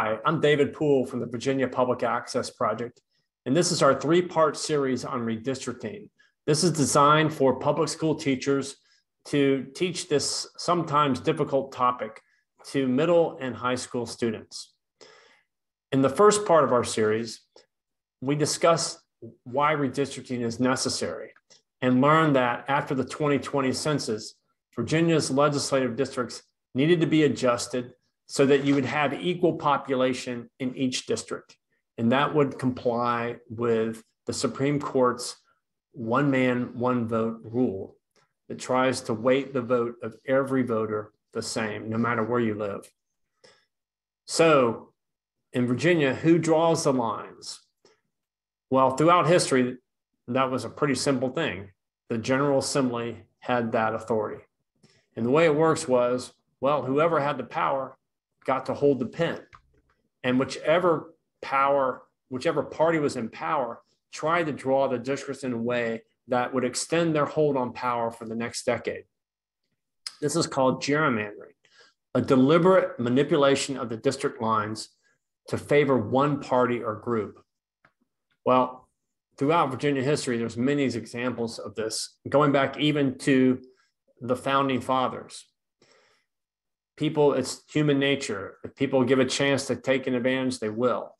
Hi, I'm David Poole from the Virginia Public Access Project, and this is our three-part series on redistricting. This is designed for public school teachers to teach this sometimes difficult topic to middle and high school students. In the first part of our series, we discuss why redistricting is necessary and learn that after the 2020 census, Virginia's legislative districts needed to be adjusted so that you would have equal population in each district. And that would comply with the Supreme Court's one man, one vote rule that tries to weight the vote of every voter the same, no matter where you live. So in Virginia, who draws the lines? Well, throughout history, that was a pretty simple thing. The General Assembly had that authority. And the way it works was, well, whoever had the power got to hold the pen. And whichever party was in power tried to draw the districts in a way that would extend their hold on power for the next decade. This is called gerrymandering, a deliberate manipulation of the district lines to favor one party or group. Well, throughout Virginia history, there's many examples of this, going back even to the founding fathers. People, it's human nature. If people give a chance to take an advantage, they will.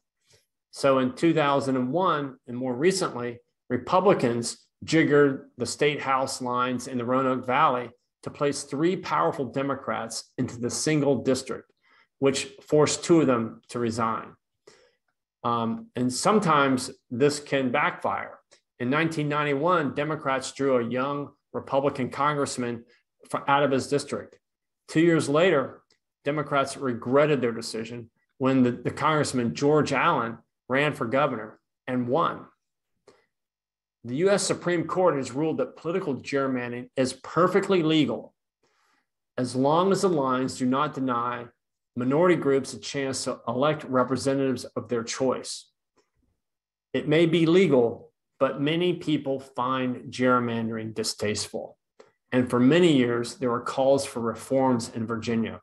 So in 2001, and more recently, Republicans jiggered the state house lines in the Roanoke Valley to place three powerful Democrats into the single district, which forced two of them to resign. And sometimes this can backfire. In 1991, Democrats drew a young Republican congressman out of his district. 2 years later, Democrats regretted their decision when the Congressman George Allen ran for governor and won. The U.S. Supreme Court has ruled that political gerrymandering is perfectly legal as long as the lines do not deny minority groups a chance to elect representatives of their choice. It may be legal, but many people find gerrymandering distasteful. And for many years, there were calls for reforms in Virginia.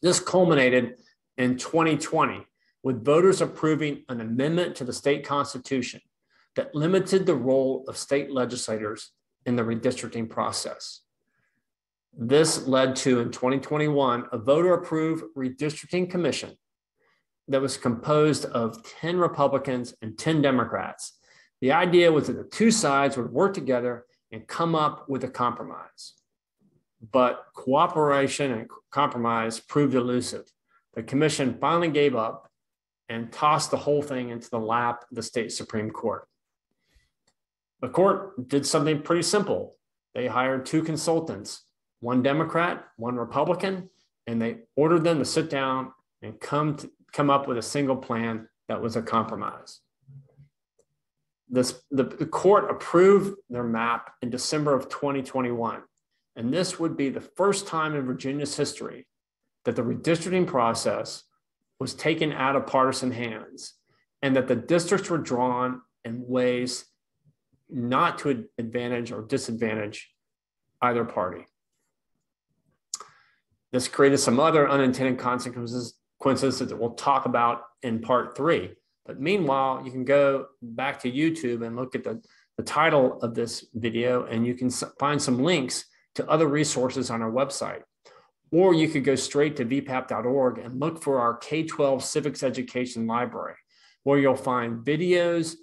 This culminated in 2020 with voters approving an amendment to the state constitution that limited the role of state legislators in the redistricting process. This led to, in 2021, a voter-approved Redistricting Commission that was composed of 10 Republicans and 10 Democrats. The idea was that the two sides would work together and come up with a compromise. But cooperation and compromise proved elusive. The commission finally gave up and tossed the whole thing into the lap of the state Supreme Court. The court did something pretty simple. They hired two consultants, one Democrat, one Republican, and they ordered them to sit down and come up with a single plan that was a compromise. The court approved their map in December of 2021. And this would be the first time in Virginia's history that the redistricting process was taken out of partisan hands and that the districts were drawn in ways not to advantage or disadvantage either party. This created some other unintended consequences that we'll talk about in part 3. But meanwhile, you can go back to YouTube and look at the title of this video, and you can find some links to other resources on our website. Or you could go straight to VPAP.org and look for our K-12 civics education library, where you'll find videos,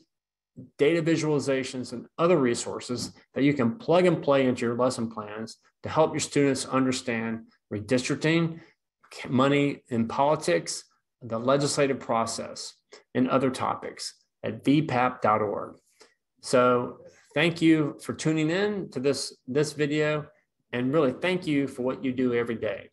data visualizations, and other resources that you can plug and play into your lesson plans to help your students understand redistricting, money in politics, the legislative process, and other topics at vpap.org. So thank you for tuning in to this video, and really thank you for what you do every day.